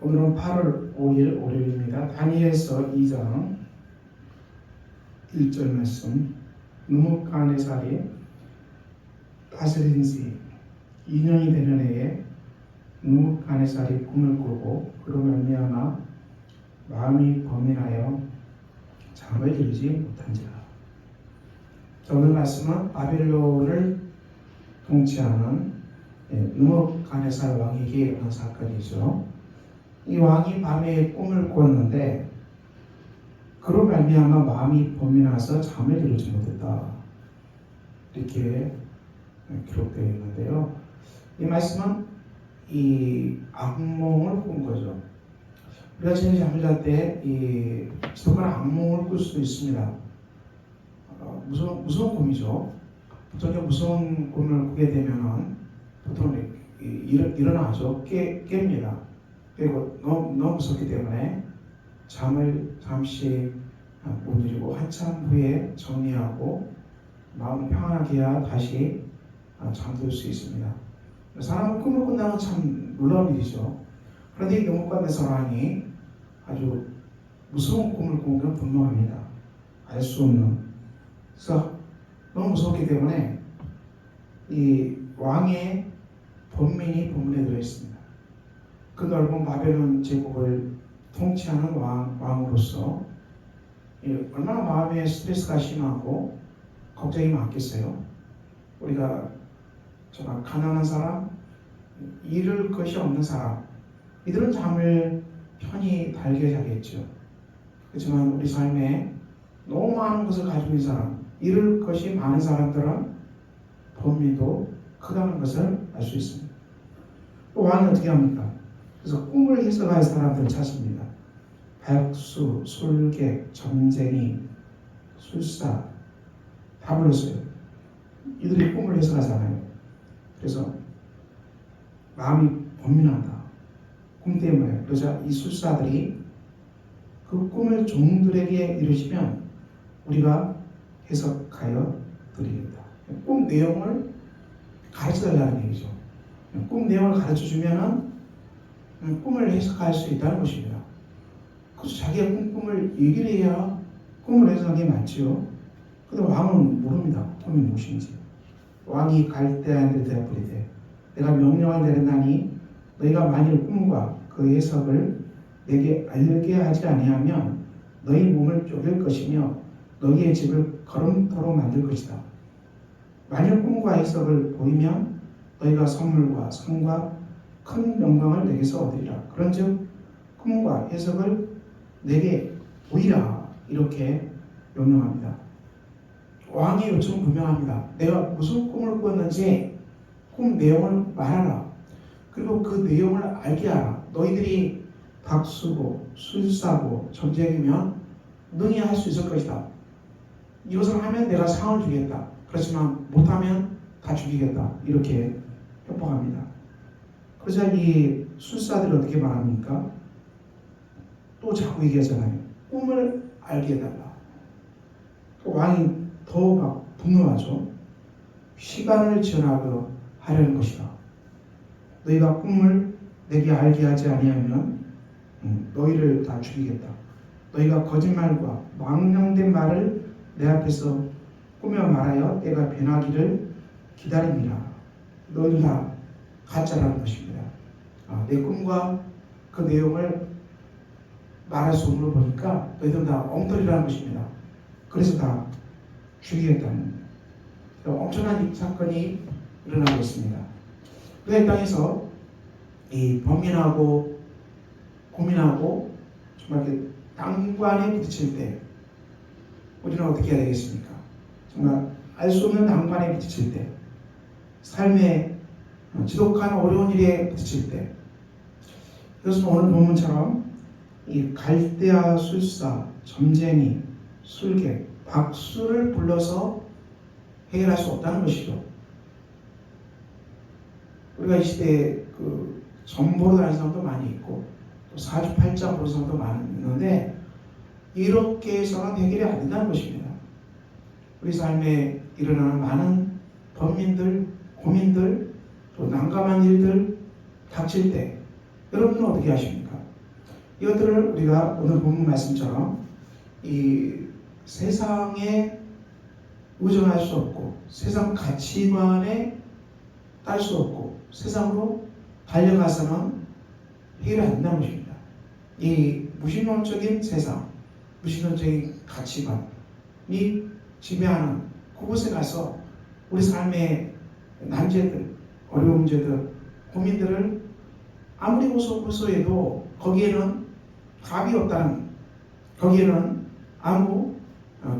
오늘은 8월 5일 월요일입니다. 다니엘서 2장 1절 말씀. 느부갓네살이 다스린 지 2년이 되는 해에 느부갓네살이 꿈을 꾸고 그로 말미암아 마음이 범민하여 잠을 이루지 못한지라. 오늘 말씀은 바벨론을 통치하는 느부갓네살 왕에게 일어난 사건이죠. 이 왕이 밤에 꿈을 꾸었는데 그로 말미암아 마음이 범민해서 잠을 이루지 못했다, 이렇게 기록되어 있는데요. 이 말씀은 이 악몽을 꾼 거죠. 우리가 전에 잠을 잘 때 이 지독한 악몽을 꿀 수도 있습니다. 무서운 꿈이죠. 보통 무서운 꿈을 꾸게 되면은 보통 일어나죠. 깹니다. 그리고 너무 무섭기 때문에 잠을 잠시 못 이루고 한참 후에 정리하고 마음 평안하게 해야 다시 잠들 수 있습니다. 사람은 꿈을 꾼다는 건 참 놀라운 일이죠. 그런데 이 느부갓네살 왕이 아주 무서운 꿈을 꾼 건 분명합니다. 알 수 없는. 그래서 너무 무섭기 때문에 이 왕의 범민에 들어있습니다. 그 넓은 바벨론 제국을 통치하는 왕으로서 얼마나 마음에 스트레스가 심하고 걱정이 많겠어요. 우리가 정말 가난한 사람, 잃을 것이 없는 사람, 이들은 잠을 편히 달게 자겠죠. 그렇지만 우리 삶에 너무 많은 것을 가지고 있는 사람, 잃을 것이 많은 사람들은 범위도 크다는 것을 알 수 있습니다. 또 왕이 어떻게 합니까? 그래서 꿈을 해석할 사람들을 찾습니다. 백수, 술객, 점쟁이, 술사 다 불렀어요. 이들이 꿈을 해석하잖아요. 그래서 마음이 범민한다, 꿈 때문에. 그래서 이 술사들이 그 꿈을 종들에게 이루시면 우리가 해석하여 드리겠다. 꿈 내용을 가르쳐 달라는 얘기죠. 꿈 내용을 가르쳐 주면은 꿈을 해석할 수 있다는 것입니다. 그래서 자기가 꿈을 얘기를 해야 꿈을 해석하는 게 맞지요. 근데 왕은 모릅니다. 꿈이 무엇인지. 왕이 갈대아인들에 대하여 내가 명령을 내렸나니 너희가 만일 꿈과 그 해석을 내게 알게 하지 아니하면 너희 몸을 쪼갤 것이며 너희의 집을 거름토로 만들 것이다. 만일 꿈과 해석을 보이면 너희가 선물과 상과 큰 영광을 내게서 얻으리라. 그런즉 꿈과 해석을 내게 보이라, 이렇게 명령합니다. 왕의 요청은 분명합니다. 내가 무슨 꿈을 꾸었는지 꿈 내용을 말하라. 그리고 그 내용을 알게 하라. 너희들이 박수고 술사고 점쟁이면 능히 할 수 있을 것이다. 이것을 하면 내가 상을 주겠다. 그렇지만 못하면 다 죽이겠다, 이렇게 협박합니다. 그러자 이 술사들이 어떻게 말합니까? 또 자꾸 얘기하잖아요. 꿈을 알게 해달라. 왕이 더 막 분노하죠. 시간을 지나고 하려는 것이다. 너희가 꿈을 내게 알게 하지 아니하면 너희를 다 죽이겠다. 너희가 거짓말과 망령된 말을 내 앞에서 꾸며 말하여 때가 변하기를 기다립니다. 너희들 다 가짜라는 것입니다. 내 꿈과 그 내용을 말할 수 없는 걸 보니까 너희들 다 엉터리라는 것입니다. 그래서 다 죽이겠다는 엄청난 사건이 일어나고 있습니다. 그 땅에서 이 범민하고 고민하고 정말 난관에 부딪힐 때 우리는 어떻게 해야 되겠습니까? 정말 알 수 없는 난관에 부딪힐 때, 삶의 지독한 어려운 일에 부딪힐 때, 그래서 오늘 본문처럼 이 갈대아 술사, 점쟁이, 술객, 박수를 불러서 해결할 수 없다는 것이죠. 우리가 이 시대에 전보로 다니는 사람도 많이 있고 또 사주팔자 보는 사람도 많은데 이렇게 해서는 해결이 안 된다는 것입니다. 우리 삶에 일어나는 많은 범민들, 고민들, 또 난감한 일들 닥칠 때 여러분은 어떻게 하십니까? 이것들을 우리가 오늘 본문 말씀처럼 이 세상에 의존할 수 없고 세상 가치관에 딸 수 없고 세상으로 달려가서는 해결이 안 나는 것입니다. 이 무신론적인 세상, 무신론적인 가치관이 지배하는 그곳에 가서 우리 삶의 난제들, 어려운 문제들, 고민들을 아무리 고소해도 거기에는 답이 없다는, 거기에는 아무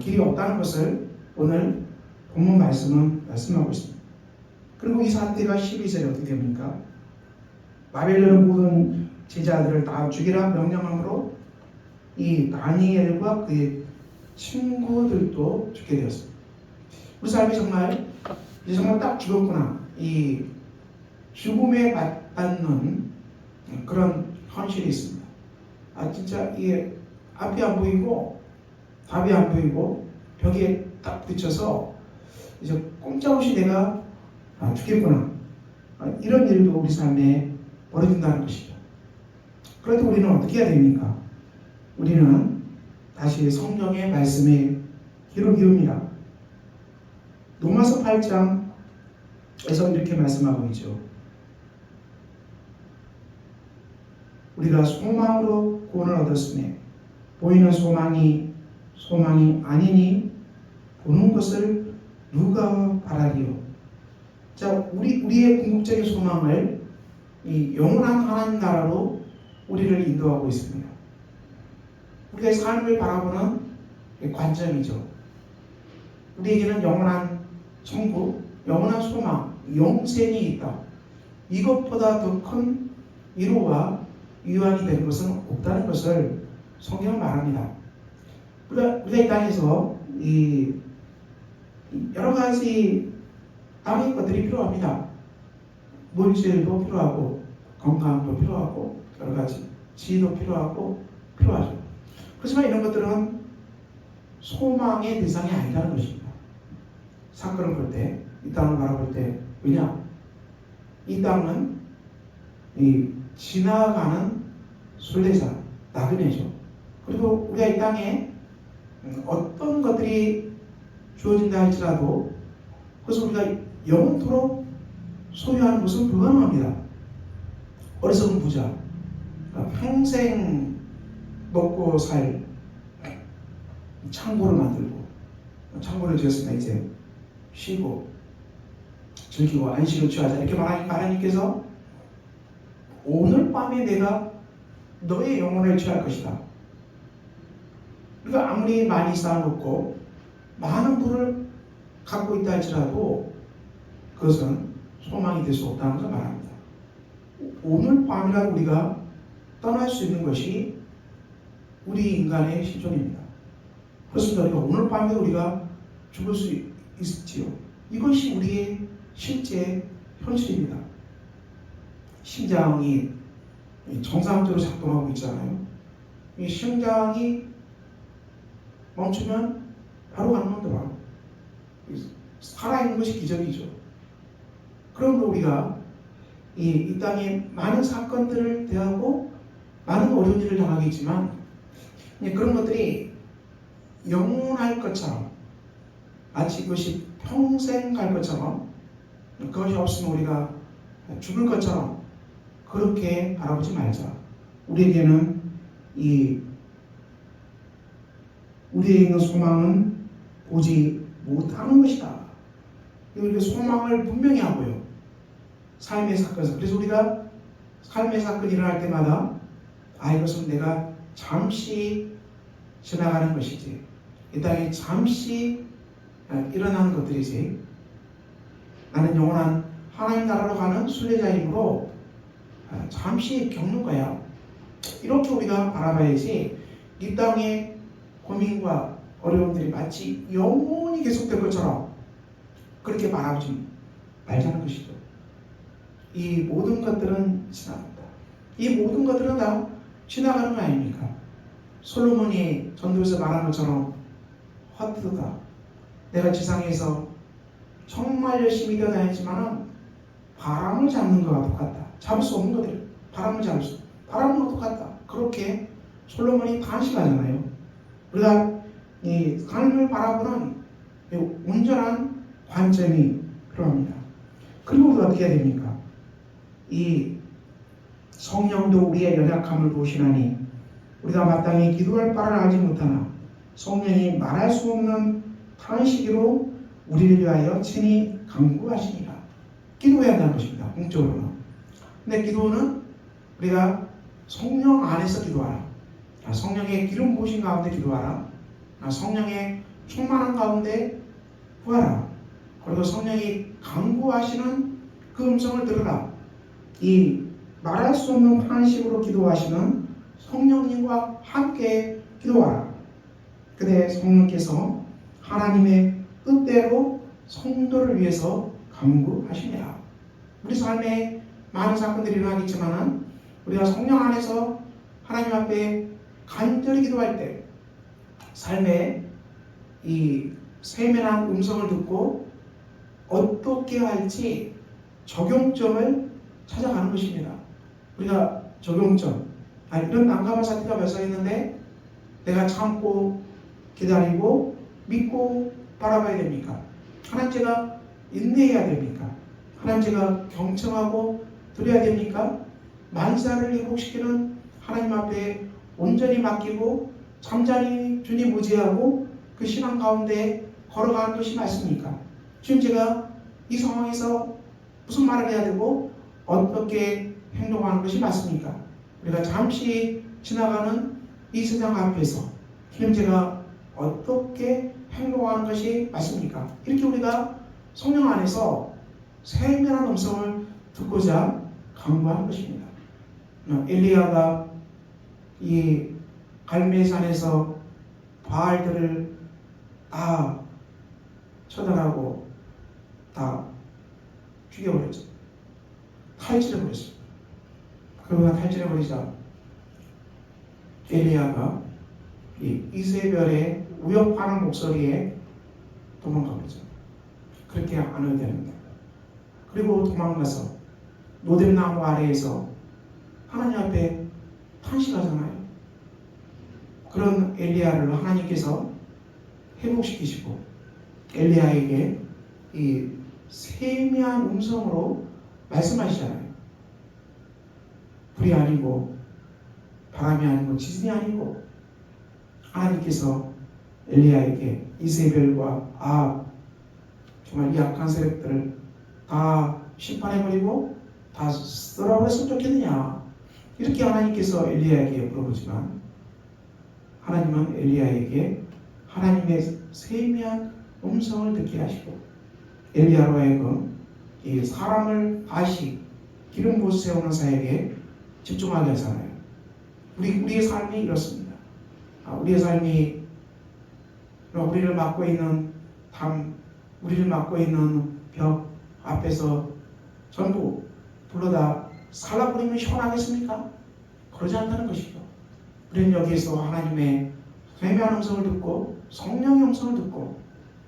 길이 없다는 것을 오늘 본문 말씀은 말씀하고 있습니다. 그리고 이 사태가 12절에 어떻게 됩니까? 바벨론의 모든 제자들을 다 죽이라 명령함으로 이 다니엘과 그의 친구들도 죽게 되었습니다. 우리 삶이 정말 이제 정말 딱 죽었구나, 이 죽음에 맞닿는 그런 현실이 있습니다. 진짜 이게 앞이 안 보이고 답이 안 보이고 벽에 딱 부딪혀서 이제 꼼짝없이 내가 죽겠구나, 이런 일도 우리 삶에 벌어진다는 것이죠. 그럴 때 우리는 어떻게 해야 됩니까? 우리는 다시 성경의 말씀에 귀를 기웁니다. 로마서 8장에서 이렇게 말씀하고 있죠. 우리가 소망으로 구원을 얻었으니 보이는 소망이 아니니 보는 것을 누가 바라리요. 자, 우리의 궁극적인 소망을 이 영원한 하나님 나라로 우리를 인도하고 있습니다. 우리가 삶을 바라보는 관점이죠. 우리에게는 영원한 천국, 영원한 소망, 영생이 있다. 이것보다 더 큰 위로와 위안이 되는 것은 없다는 것을 성경은 말합니다. 우리가 이 땅에서 이 여러 가지 땅의 것들이 필요합니다. 물질도 필요하고 건강도 필요하고 여러 가지 지혜도 필요하죠. 그렇지만 이런 것들은 소망의 대상이 아니라는 것입니다. 사건을 볼 때, 이 땅을 바라볼 때, 왜냐? 이 땅은 이 지나가는 순례자, 나그네죠. 그리고 우리가 이 땅에 어떤 것들이 주어진다 할지라도 그것을 우리가 영원토록 소유하는 것은 불가능합니다. 어리석은 부자, 평생 먹고 살 창고를 만들고, 창고를 지었으면 이제 쉬고 즐기고 안식을 취하자 이렇게 말하니까 하나님께서 오늘 밤에 내가 너의 영혼을 취할 것이다. 우리가 아무리 많이 쌓아놓고 많은 부를 갖고 있다 할지라도 그것은 소망이 될 수 없다는 것을 말합니다. 오늘 밤이라도 우리가 떠날 수 있는 것이 우리 인간의 실존입니다. 그렇습니다. 우리가 오늘 밤에 우리가 죽을 수 있지요. 이것이 우리의 실제 현실입니다. 심장이 정상적으로 작동하고 있잖아요. 이 심장이 멈추면 바로 가는 겁니다. 살아있는 것이 기적이죠. 그러므로 우리가 이 땅에 많은 사건들을 대하고 많은 어려운 일을 당하겠지만 그런 것들이 영원할 것처럼, 마치 그것이 평생 갈 것처럼, 그것이 없으면 우리가 죽을 것처럼 그렇게 바라보지 말자. 우리에게는 우리에게 있는 소망은 보지 못하는 것이다. 이렇게 소망을 분명히 하고요. 삶의 사건에서. 그래서 우리가 삶의 사건이 일어날 때마다 이것은 내가 잠시 지나가는 것이지, 이 땅에 잠시 일어나는 것들이지, 나는 영원한 하나님 나라로 가는 순례자이므로 잠시 겪는 거야. 이렇게 우리가 바라봐야지 이 땅의 고민과 어려움들이 마치 영원히 계속될 것처럼 그렇게 바라보지 말자는 것이죠. 이 모든 것들은 지나간다. 이 모든 것들은 다 지나가는 거 아닙니까? 솔로몬이 전도에서 말한 것처럼 헛되다. 내가 지상에서 정말 열심히 뛰어다녔지만은 바람을 잡는 것과 똑같다. 잡을 수 없는 것들, 바람은 똑같다. 그렇게 솔로몬이 탄식하잖아요. 우리가 이 삶을 바라보는 이 온전한 관점이 필요합니다. 그리고 우리가 어떻게 해야 됩니까? 이 성령도 우리의 연약함을 보시나니 우리가 마땅히 기도할 바를 알지 못하나 성령이 말할 수 없는 탄식으로 우리를 위하여 친히 간구하시니라. 기도해야 한다는 것입니다. 공적으로는. 근데 기도는 우리가 성령 안에서 기도하라. 성령의 기름 부으신 가운데 기도하라. 성령의 충만한 가운데 구하라. 그리고 성령이 간구하시는 그 음성을 들으라. 이 말할 수 없는 탄식으로 기도하시는 성령님과 함께 기도하라. 그때 성령께서 하나님의 뜻대로 성도를 위해서 간구하시니라. 우리 삶에 많은 사건들이 일어나겠지만 우리가 성령 안에서 하나님 앞에 간절히 기도할 때 삶에 이 세밀한 음성을 듣고 어떻게 할지 적용점을 찾아가는 것입니다. 우리가 적용점, 이런 난감한 사태가 발생했는데 내가 참고 기다리고 믿고 바라봐야 됩니까? 하나님 제가 인내해야 됩니까? 하나님 제가 경청하고 드려야 됩니까? 만사를 회복시키는 하나님 앞에 온전히 맡기고 잠잠히 주님 의지하고 그 신앙 가운데 걸어가는 것이 맞습니까? 지금 제가 이 상황에서 무슨 말을 해야 되고 어떻게 행동하는 것이 맞습니까? 우리가 잠시 지나가는 이 세상 앞에서 지금 제가 어떻게 행동하는 것이 맞습니까? 이렇게 우리가 성령 안에서 세밀한 음성을 듣고자 간구하는 것입니다. 엘리야가 이 갈멜산에서 바알들을 다 처단하고 다 죽여버렸죠. 탈취해버렸습니다. 그러고 탈취해버리자 엘리야가 이세벨의 우역하는 목소리에 도망가버리죠. 그렇게 안 해야 됩니다. 그리고 도망가서 노뎀나무 아래에서 하나님 앞에 탄식하잖아요. 그런 엘리야를 하나님께서 회복시키시고 엘리야에게 이 세미한 음성으로 말씀하시잖아요. 불이 아니고 바람이 아니고 지진이 아니고 하나님께서 엘리야에게 이세벨과 아합 정말 이 악한 세력들을 다 심판해버리고 다 썰어버렸으면 좋겠느냐 이렇게 하나님께서 엘리야에게 물어보지만 하나님은 엘리야에게 하나님의 세미한 음성을 듣게 하시고 엘리야로 하여금 이 사람을 다시 기름 부어 세우는 사역에 집중하게 하잖아요. 우리의 삶이 이렇습니다. 우리의 삶이 우리를 막고 있는 담, 우리를 막고 있는 벽 앞에서 전부 불러다 살라버리면 시원하겠습니까? 그러지 않다는 것이죠. 우리는 여기에서 하나님의 세미한 음성을 듣고 성령의 음성을 듣고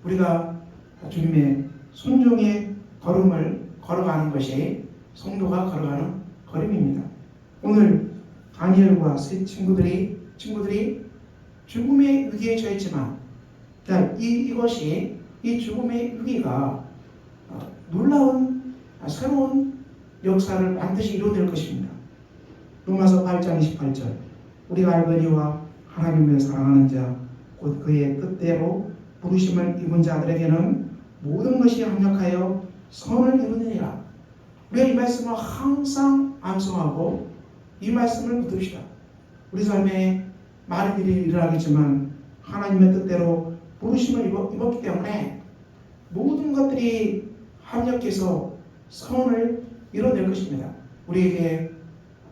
우리가 주님의 순종의 걸음을 걸어가는 것이 성도가 걸어가는 걸음입니다. 오늘 다니엘과 세 친구들이 죽음의 위기에 처했지만 이것이 이 죽음의 위기가 놀라운 새로운 역사를 반드시 이루어낼 것입니다. 로마서 8장 28절 우리가 알거니와 하나님을 사랑하는 자 곧 그의 뜻대로 부르심을 입은 자들에게는 모든 것이 합력하여 선을 이루느니라. 우리가 이 말씀을 항상 암송하고 이 말씀을 붙듭시다. 우리 삶에 많은 일이 일어나겠지만 하나님의 뜻대로 부르심을 입었기 때문에 모든 것들이 합력해서 선을 이뤄낼 것입니다. 우리에게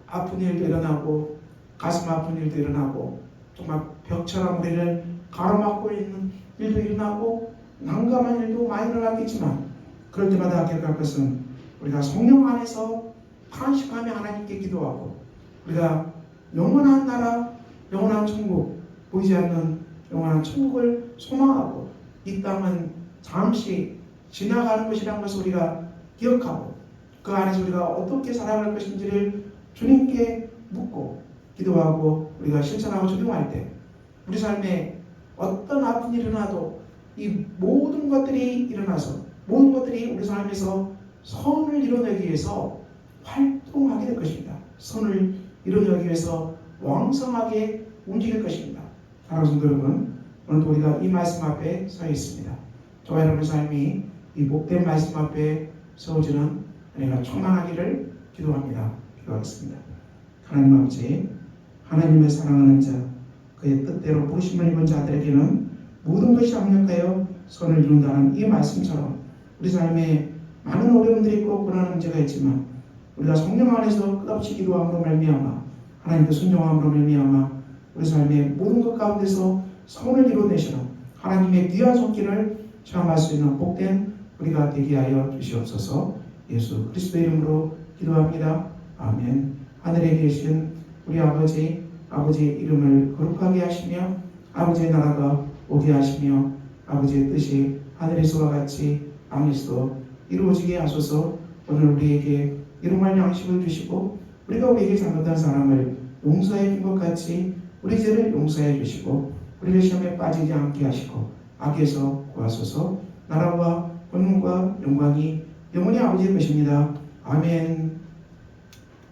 아픈 일도 일어나고 가슴 아픈 일도 일어나고 정말 벽처럼 우리를 가로막고 있는 일도 일어나고 난감한 일도 많이 일어나겠지만 그럴 때마다 기억할 것은 우리가 성령 안에서 탄식하며 하나님께 기도하고 우리가 영원한 나라, 영원한 천국, 보이지 않는 영원한 천국을 소망하고 이 땅은 잠시 지나가는 것이라는 것을 우리가 기억하고 그 안에서 우리가 어떻게 살아갈 것인지를 주님께 묻고 기도하고 우리가 실천하고 적용할 때 우리 삶에 어떤 아픈 일이 일어나도 이 모든 것들이 일어나서 모든 것들이 우리 삶에서 선을 이뤄내기 위해서 활동하게 될 것입니다. 선을 이뤄내기 위해서 왕성하게 움직일 것입니다. 사랑하는 성도 여러분, 오늘도 우리가 이 말씀 앞에 서 있습니다. 저와 여러분의 삶이 이 복된 말씀 앞에 서어지는 은혜가 충만하기를 기도합니다. 기도하겠습니다. 하나님 아버지, 하나님을 사랑하는 자, 그의 뜻대로 부르심을 입은 자들에게는 모든 것이 합력하여 선을 이룬다는 이 말씀처럼 우리 삶에 많은 어려움들이 있고 고난의 문제가 있지만 우리가 성령 안에서 끝없이 기도함으로 말미암아 하나님께 순종함으로 말미암아 우리 삶의 모든 것 가운데서 선을 이루어내시는 하나님의 귀한 손길을 체험할 수 있는 복된 우리가 되게 하여 주시옵소서. 예수 그리스도의 이름으로 기도합니다. 아멘. 하늘에 계신 우리 아버지의 이름을 거룩하게 하시며 아버지의 나라가 오게 하시며 아버지의 뜻이 하늘에서와 같이 땅에서도 이루어지게 하소서. 오늘 우리에게 일용할 양식을 주시고 우리가 우리에게 잘못한 사람을 용서해 준 것 같이 우리 죄를 용서해 주시고 우리를 시험에 빠지지 않게 하시고 악에서 구하소서. 나라와 권능과 영광이 영원히 아버지의 것입니다. 아멘.